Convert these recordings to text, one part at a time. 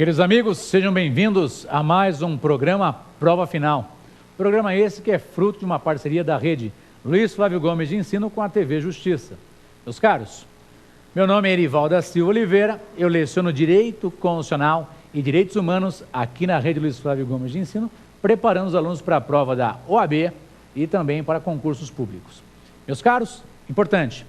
Queridos amigos, sejam bem-vindos a mais um programa Prova Final. Programa esse que é fruto de uma parceria da rede Luiz Flávio Gomes de Ensino com a TV Justiça. Meus caros, meu nome é Erivaldo da Silva Oliveira, eu leciono Direito Constitucional e Direitos Humanos aqui na rede Luiz Flávio Gomes de Ensino, preparando os alunos para a prova da OAB e também para concursos públicos. Meus caros, importante,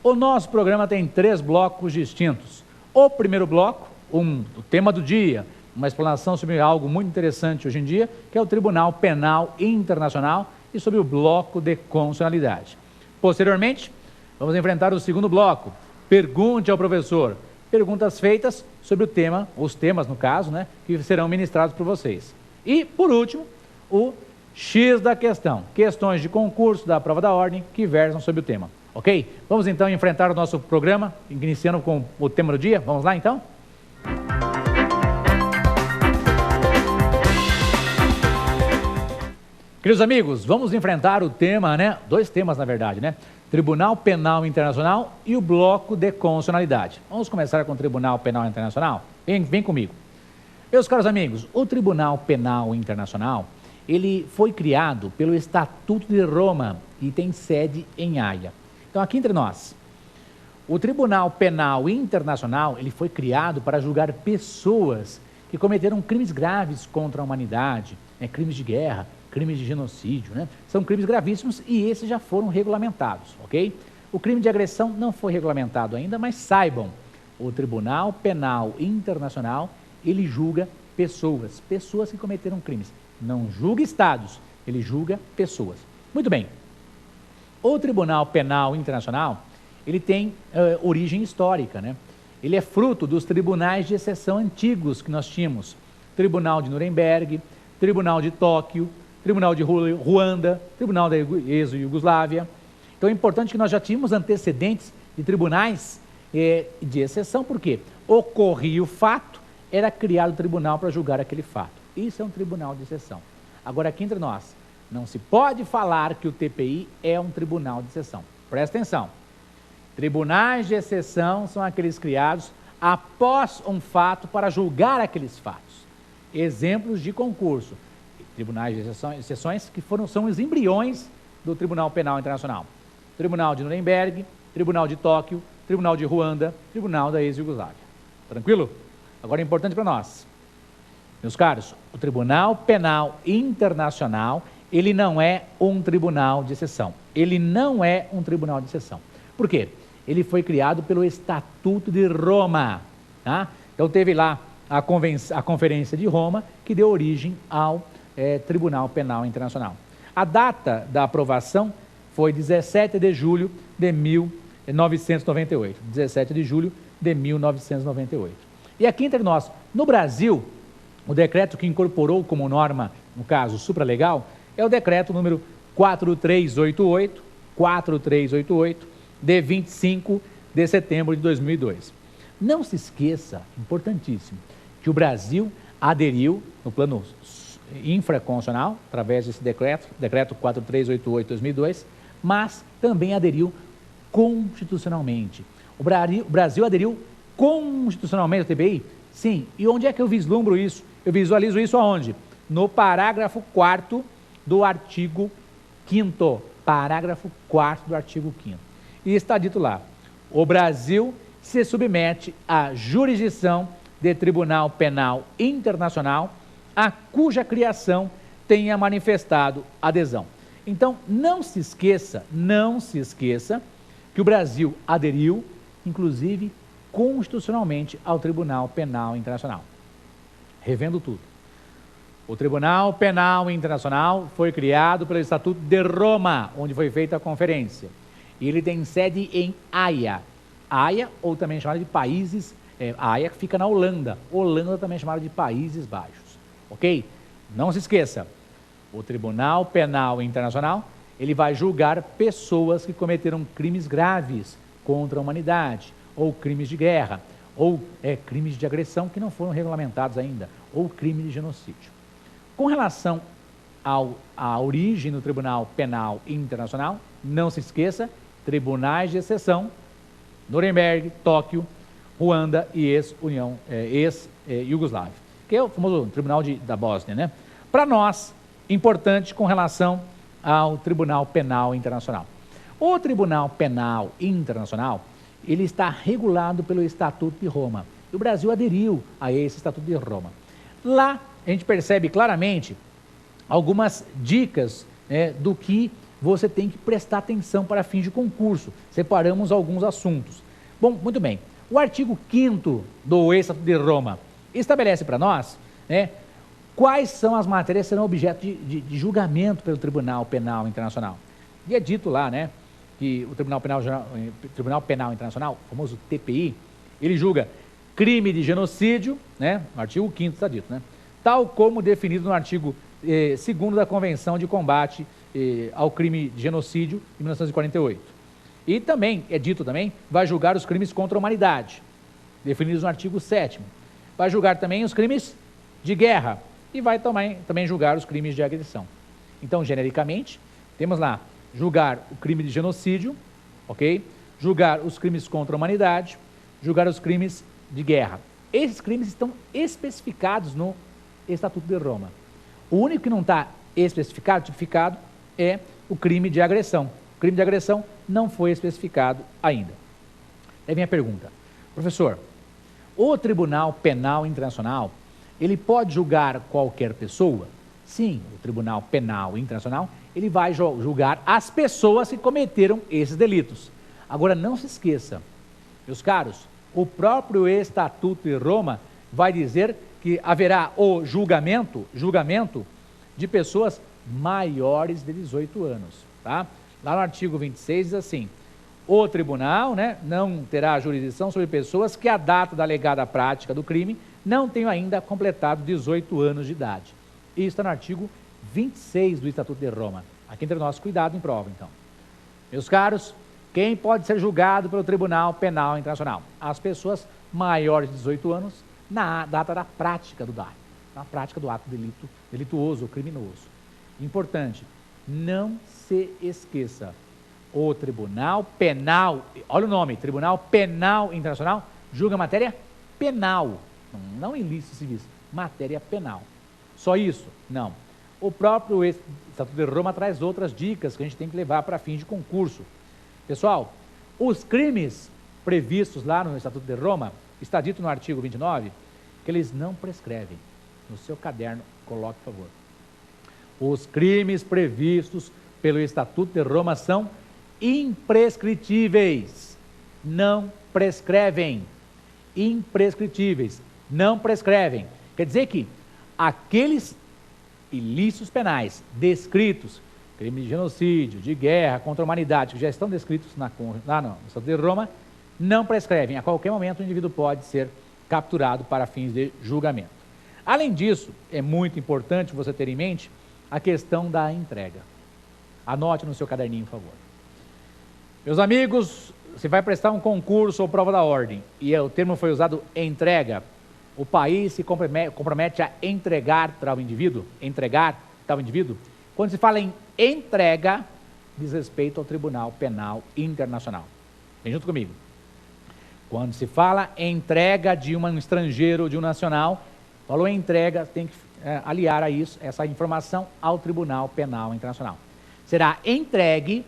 o nosso programa tem 3 blocos distintos. O primeiro bloco, o tema do dia, uma explanação sobre algo muito interessante hoje em dia, que é o Tribunal Penal Internacional e sobre o bloco de constitucionalidade. Posteriormente, vamos enfrentar o segundo bloco, pergunte ao professor, perguntas feitas sobre o tema, os temas no caso, né, que serão ministrados por vocês. E, por último, o X da questão, questões de concurso da prova da ordem que versam sobre o tema. Ok? Vamos então enfrentar o nosso programa, iniciando com o tema do dia. Vamos lá então? Queridos amigos, vamos enfrentar o tema, né? 2 temas na verdade, né? Tribunal Penal Internacional e o bloco de constitucionalidade. Vamos começar com o Tribunal Penal Internacional? Vem comigo. Meus caros amigos, o Tribunal Penal Internacional, ele foi criado pelo Estatuto de Roma e tem sede em Haia. Então, aqui entre nós, o Tribunal Penal Internacional, ele foi criado para julgar pessoas que cometeram crimes graves contra a humanidade, né? Crimes de guerra, crimes de genocídio, né? São crimes gravíssimos e esses já foram regulamentados, ok? O crime de agressão não foi regulamentado ainda, mas saibam, o Tribunal Penal Internacional, ele julga pessoas que cometeram crimes. Não julga estados, ele julga pessoas. Muito bem. O Tribunal Penal Internacional, ele tem origem histórica, né? Ele é fruto dos tribunais de exceção antigos que nós tínhamos. Tribunal de Nuremberg, Tribunal de Tóquio, Tribunal de Ruanda, Tribunal da ex-Iugoslávia. Então é importante que nós já tínhamos antecedentes de tribunais de exceção, porque ocorria o fato, era criado o tribunal para julgar aquele fato. Isso é um tribunal de exceção. Agora, aqui entre nós, não se pode falar que o TPI é um tribunal de exceção. Presta atenção. Tribunais de exceção são aqueles criados após um fato para julgar aqueles fatos. Exemplos de concurso. Tribunais de exceções que são os embriões do Tribunal Penal Internacional. Tribunal de Nuremberg, Tribunal de Tóquio, Tribunal de Ruanda, Tribunal da ex-Iugoslávia. Tranquilo? Agora é importante para nós. Meus caros, o Tribunal Penal Internacional, ele não é um tribunal de exceção. Ele não é um tribunal de exceção. Por quê? Ele foi criado pelo Estatuto de Roma. Tá? Então teve lá a Conferência de Roma, que deu origem ao Tribunal Penal Internacional. A data da aprovação foi 17 de julho de 1998. 17 de julho de 1998. E aqui entre nós, no Brasil, o decreto que incorporou como norma, no caso supralegal, é o decreto número 4388, de 25 de setembro de 2002. Não se esqueça, importantíssimo, que o Brasil aderiu no plano infraconstitucional, através desse decreto 4388/2002, mas também aderiu constitucionalmente. O Brasil aderiu constitucionalmente ao TPI? Sim. E onde é que eu vislumbro isso? Eu visualizo isso aonde? No parágrafo 4º do artigo 5º. Parágrafo 4º do artigo 5º. E está dito lá, o Brasil se submete à jurisdição de Tribunal Penal Internacional, a cuja criação tenha manifestado adesão. Então, não se esqueça que o Brasil aderiu, inclusive, constitucionalmente ao Tribunal Penal Internacional. Revendo tudo. O Tribunal Penal Internacional foi criado pelo Estatuto de Roma, onde foi feita a conferência. E ele tem sede em Haia. Haia, ou também chamada de Países... Haia fica na Holanda. Holanda também é chamada de Países Baixos. Ok? Não se esqueça. O Tribunal Penal Internacional, ele vai julgar pessoas que cometeram crimes graves contra a humanidade, ou crimes de guerra, ou crimes de agressão que não foram regulamentados ainda, ou crime de genocídio. Com relação à origem do Tribunal Penal Internacional, não se esqueça, tribunais de exceção, Nuremberg, Tóquio, Ruanda e ex-Iugoslávia, que é o famoso Tribunal da Bósnia, né? Para nós, importante com relação ao Tribunal Penal Internacional. O Tribunal Penal Internacional, ele está regulado pelo Estatuto de Roma. O Brasil aderiu a esse Estatuto de Roma. Lá, a gente percebe claramente algumas dicas do que você tem que prestar atenção para fins de concurso. Separamos alguns assuntos. Bom, muito bem. O artigo 5º do Estatuto de Roma estabelece para nós quais são as matérias que serão objeto de julgamento pelo Tribunal Penal Internacional. E é dito lá, que o Tribunal Penal Internacional, o famoso TPI, ele julga crime de genocídio, no artigo 5º está dito, tal como definido no artigo 2º da Convenção de Combate ao Crime de Genocídio de 1948. E também, é dito também, vai julgar os crimes contra a humanidade, definidos no artigo 7º. Vai julgar também os crimes de guerra e vai também julgar os crimes de agressão. Então, genericamente, temos lá julgar o crime de genocídio, ok? Julgar os crimes contra a humanidade, julgar os crimes de guerra. Esses crimes estão especificados no Estatuto de Roma. O único que não está especificado, tipificado, é o crime de agressão. O crime de agressão não foi especificado ainda. Aí vem a pergunta: professor, o Tribunal Penal Internacional, ele pode julgar qualquer pessoa? Sim, o Tribunal Penal Internacional, ele vai julgar as pessoas que cometeram esses delitos. Agora, não se esqueça, meus caros, o próprio Estatuto de Roma vai dizer que haverá o julgamento de pessoas maiores de 18 anos, tá? Lá no artigo 26 diz assim: o tribunal, não terá jurisdição sobre pessoas que a data da alegada prática do crime não tenham ainda completado 18 anos de idade. Isso está no artigo 26 do Estatuto de Roma. Aqui entre nós, cuidado em prova, então. Meus caros, quem pode ser julgado pelo Tribunal Penal Internacional? As pessoas maiores de 18 anos na data da prática do ato, na prática do ato delituoso ou criminoso. Importante, não se esqueça, o Tribunal Penal, olha o nome, Tribunal Penal Internacional, julga matéria penal, não ilícitos civis, matéria penal. Só isso? Não. O próprio Estatuto de Roma traz outras dicas que a gente tem que levar para fins de concurso. Pessoal, os crimes previstos lá no Estatuto de Roma, está dito no artigo 29, que eles não prescrevem. No seu caderno, coloque, por favor. Os crimes previstos pelo Estatuto de Roma são imprescritíveis. Não prescrevem. Imprescritíveis. Não prescrevem. Quer dizer que aqueles ilícitos penais descritos, crime de genocídio, de guerra contra a humanidade, que já estão descritos lá no Estatuto de Roma, não prescrevem. A qualquer momento o indivíduo pode ser capturado para fins de julgamento. Além disso, é muito importante você ter em mente a questão da entrega. Anote no seu caderninho, por favor. Meus amigos, você vai prestar um concurso ou prova da ordem, e o termo foi usado entrega. O país se compromete a entregar tal indivíduo, Quando se fala em entrega, diz respeito ao Tribunal Penal Internacional. Vem junto comigo. Quando se fala em entrega de um estrangeiro, de um nacional, falou em entrega, tem que aliar a isso, essa informação ao Tribunal Penal Internacional. Será entregue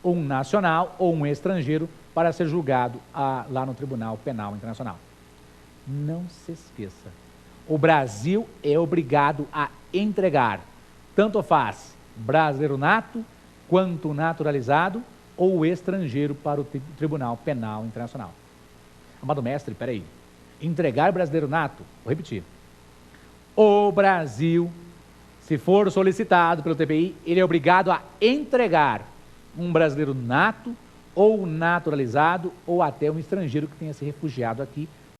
um nacional ou um estrangeiro para ser julgado lá no Tribunal Penal Internacional. Não se esqueça, o Brasil é obrigado a entregar, tanto faz brasileiro nato, quanto naturalizado ou estrangeiro para o Tribunal Penal Internacional. Amado mestre, peraí, entregar brasileiro nato, vou repetir, o Brasil, se for solicitado pelo TPI, ele é obrigado a entregar um brasileiro nato ou naturalizado ou até um estrangeiro que tenha se refugiado aqui